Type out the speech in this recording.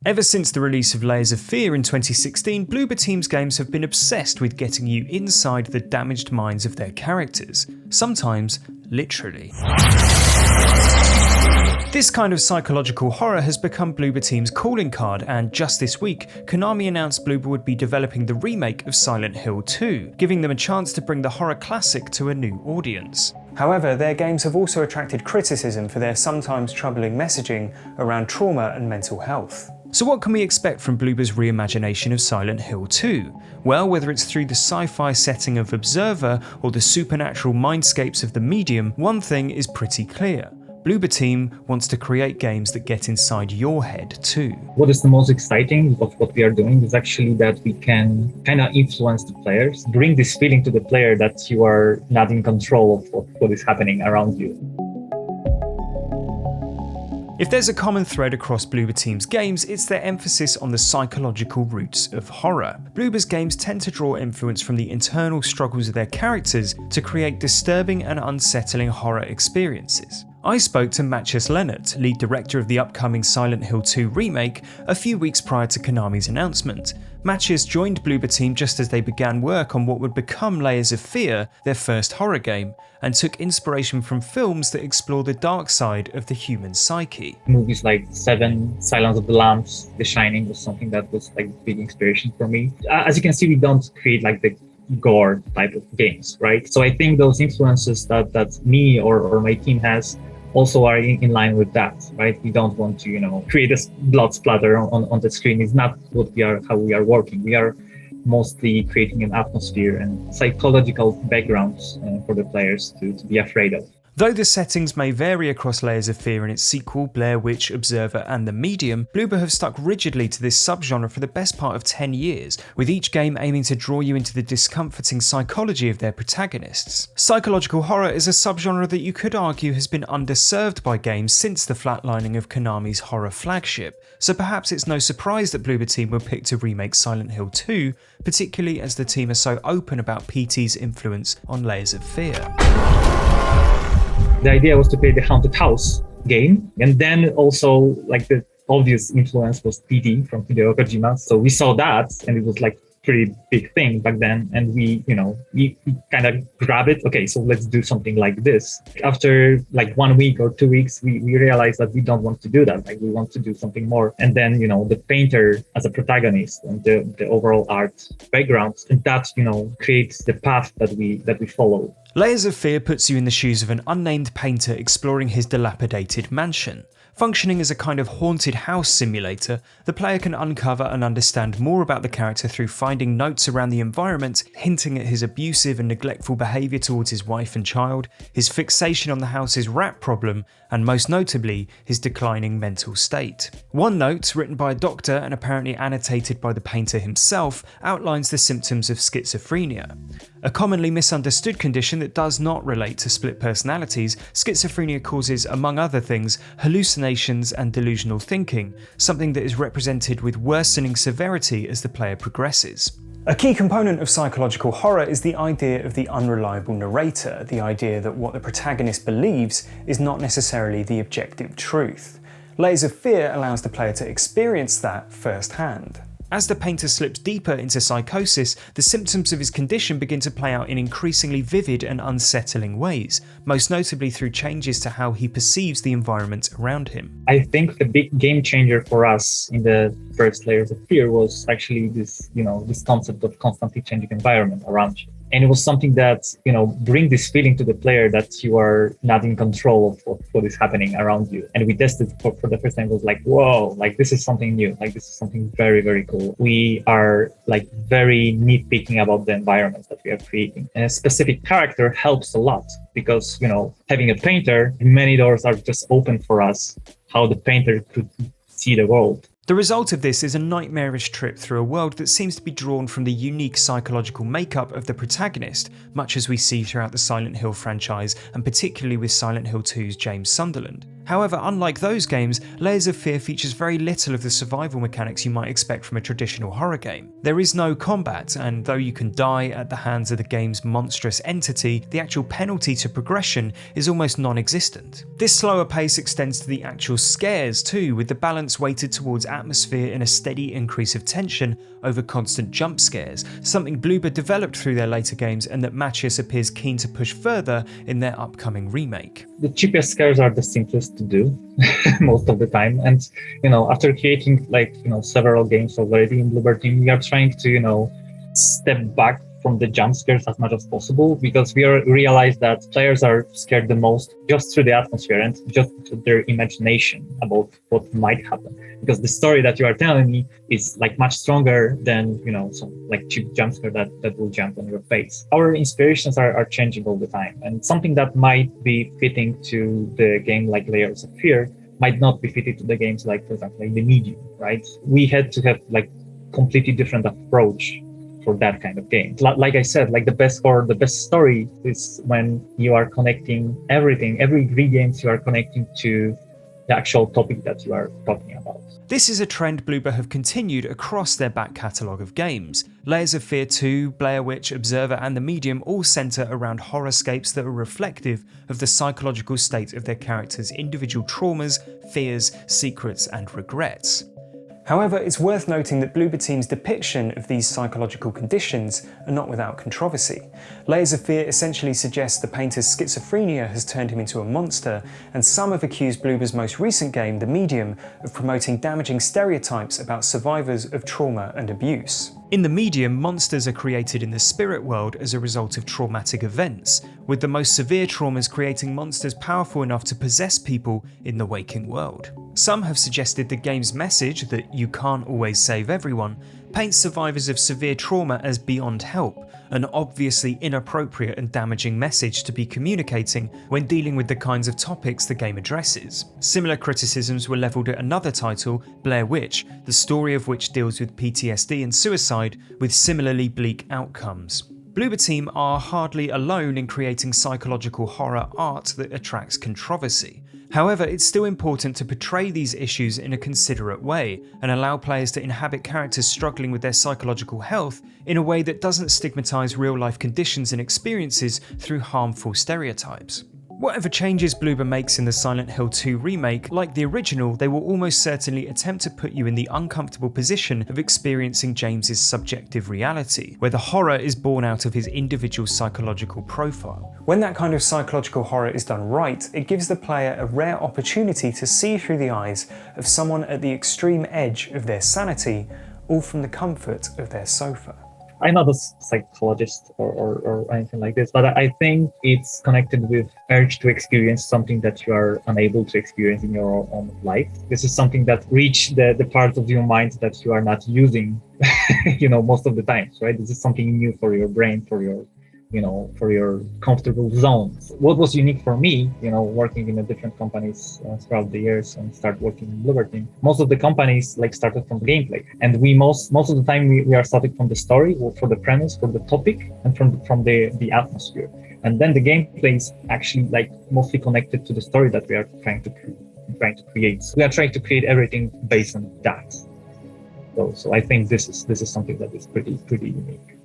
Ever since the release of Layers of Fear in 2016, Bloober Team's games have been obsessed with getting you inside the damaged minds of their characters, sometimes literally. This kind of psychological horror has become Bloober Team's calling card, and just this week, Konami announced Bloober would be developing the remake of Silent Hill 2, giving them a chance to bring the horror classic to a new audience. However, their games have also attracted criticism for their sometimes troubling messaging around trauma and mental health. So what can we expect from Bloober's reimagination of Silent Hill 2? Well, whether it's through the sci-fi setting of Observer or the supernatural mindscapes of The Medium, one thing is pretty clear. Bloober Team wants to create games that get inside your head too. What is the most exciting of what we are doing is actually that we can kind of influence the players, bring this feeling to the player that you are not in control of what is happening around you. If there's a common thread across Bloober Team's games, it's their emphasis on the psychological roots of horror. Bloober's games tend to draw influence from the internal struggles of their characters to create disturbing and unsettling horror experiences. I spoke to Mateusz Lenart, lead director of the upcoming Silent Hill 2 remake, a few weeks prior to Konami's announcement. Mateusz joined Bloober Team just as they began work on what would become Layers of Fear, their first horror game, and took inspiration from films that explore the dark side of the human psyche. Movies like Seven, Silence of the Lambs, The Shining was something that was like big inspiration for me. As you can see, we don't create like the gore type of games, right? So I think those influences that me or my team has also are in line with that, right? We don't want to, create a blood splatter on the screen. It's not how we are working. We are mostly creating an atmosphere and psychological backgrounds for the players to be afraid of. Though the settings may vary across Layers of Fear and its sequel, Blair Witch, Observer and The Medium, Bloober have stuck rigidly to this subgenre for the best part of 10 years, with each game aiming to draw you into the discomforting psychology of their protagonists. Psychological horror is a subgenre that you could argue has been underserved by games since the flatlining of Konami's horror flagship, so perhaps it's no surprise that Bloober Team were picked to remake Silent Hill 2, particularly as the team are so open about PT's influence on Layers of Fear. The idea was to play the Haunted House game, and then also like the obvious influence was PT from Hideo Kojima. So we saw that, and it was like pretty big thing back then, and we kind of grab it. Okay, so let's do something like this. After like 1 week or 2 weeks, we realized that we don't want to do that. Like we want to do something more. And then the painter as a protagonist and the overall art background, and that creates the path that we follow. Layers of Fear puts you in the shoes of an unnamed painter exploring his dilapidated mansion. Functioning as a kind of haunted house simulator, the player can uncover and understand more about the character through finding notes around the environment, hinting at his abusive and neglectful behaviour towards his wife and child, his fixation on the house's rat problem, and most notably, his declining mental state. One note, written by a doctor and apparently annotated by the painter himself, outlines the symptoms of schizophrenia. A commonly misunderstood condition that does not relate to split personalities, schizophrenia causes, among other things, hallucinations and delusional thinking, something that is represented with worsening severity as the player progresses. A key component of psychological horror is the idea of the unreliable narrator, the idea that what the protagonist believes is not necessarily the objective truth. Layers of Fear allows the player to experience that firsthand. As the painter slips deeper into psychosis, the symptoms of his condition begin to play out in increasingly vivid and unsettling ways, most notably through changes to how he perceives the environment around him. I think the big game changer for us in the first Layers of Fear was actually this concept of constantly changing environment around you. And it was something that, bring this feeling to the player that you are not in control of what is happening around you. And we tested for the first time. It was like, whoa, like this is something new. Like this is something very, very cool. We are like very nitpicking about the environments that we are creating. And a specific character helps a lot because, having a painter, many doors are just open for us, how the painter could see the world. The result of this is a nightmarish trip through a world that seems to be drawn from the unique psychological makeup of the protagonist, much as we see throughout the Silent Hill franchise and particularly with Silent Hill 2's James Sunderland. However, unlike those games, Layers of Fear features very little of the survival mechanics you might expect from a traditional horror game. There is no combat, and though you can die at the hands of the game's monstrous entity, the actual penalty to progression is almost non-existent. This slower pace extends to the actual scares too, with the balance weighted towards atmosphere and a steady increase of tension over constant jump scares, something Bloober developed through their later games and that Mateusz appears keen to push further in their upcoming remake. The cheapest scares are the simplest to do most of the time. And, after creating several games already in Bloober team, we are trying to, step back from the jump scares as much as possible, because we realize that players are scared the most just through the atmosphere and just their imagination about what might happen. Because the story that you are telling me is much stronger than some cheap jump scare that will jump on your face. Our inspirations are changing all the time, and something that might be fitting to the game like Layers of Fear might not be fitted to the games for example, the Medium, right? We had to have completely different approach for that kind of game. Like I said, the best horror, the best story is when you are connecting everything, every ingredient you are connecting to the actual topic that you are talking about. This is a trend Bloober have continued across their back catalogue of games. Layers of Fear 2, Blair Witch, Observer and The Medium all centre around horrorscapes that are reflective of the psychological state of their characters' individual traumas, fears, secrets and regrets. However, it's worth noting that Bloober team's depiction of these psychological conditions are not without controversy. Layers of Fear essentially suggests the painter's schizophrenia has turned him into a monster, and some have accused Bloober's most recent game, The Medium, of promoting damaging stereotypes about survivors of trauma and abuse. In The Medium, monsters are created in the spirit world as a result of traumatic events, with the most severe traumas creating monsters powerful enough to possess people in the waking world. Some have suggested the game's message that you can't always save everyone paints survivors of severe trauma as beyond help, an obviously inappropriate and damaging message to be communicating when dealing with the kinds of topics the game addresses. Similar criticisms were levelled at another title, Blair Witch, the story of which deals with PTSD and suicide with similarly bleak outcomes. Bloober team are hardly alone in creating psychological horror art that attracts controversy. However, it's still important to portray these issues in a considerate way and allow players to inhabit characters struggling with their psychological health in a way that doesn't stigmatise real-life conditions and experiences through harmful stereotypes. Whatever changes Bloober makes in the Silent Hill 2 remake, like the original, they will almost certainly attempt to put you in the uncomfortable position of experiencing James's subjective reality, where the horror is born out of his individual psychological profile. When that kind of psychological horror is done right, it gives the player a rare opportunity to see through the eyes of someone at the extreme edge of their sanity, all from the comfort of their sofa. I'm not a psychologist or anything like this, but I think it's connected with urge to experience something that you are unable to experience in your own life. This is something that reach the parts of your mind that you are not using, most of the time, right? This is something new for your brain, for your comfortable zones. What was unique for me, working in the different companies throughout the years and start working in Bloober team, most of the companies started from gameplay, and we most of the time we are starting from the story, or for the premise, for the topic, and from the atmosphere, and then the gameplay is actually mostly connected to the story that we are trying to create. So we are trying to create everything based on that. So I think this is something that is pretty unique.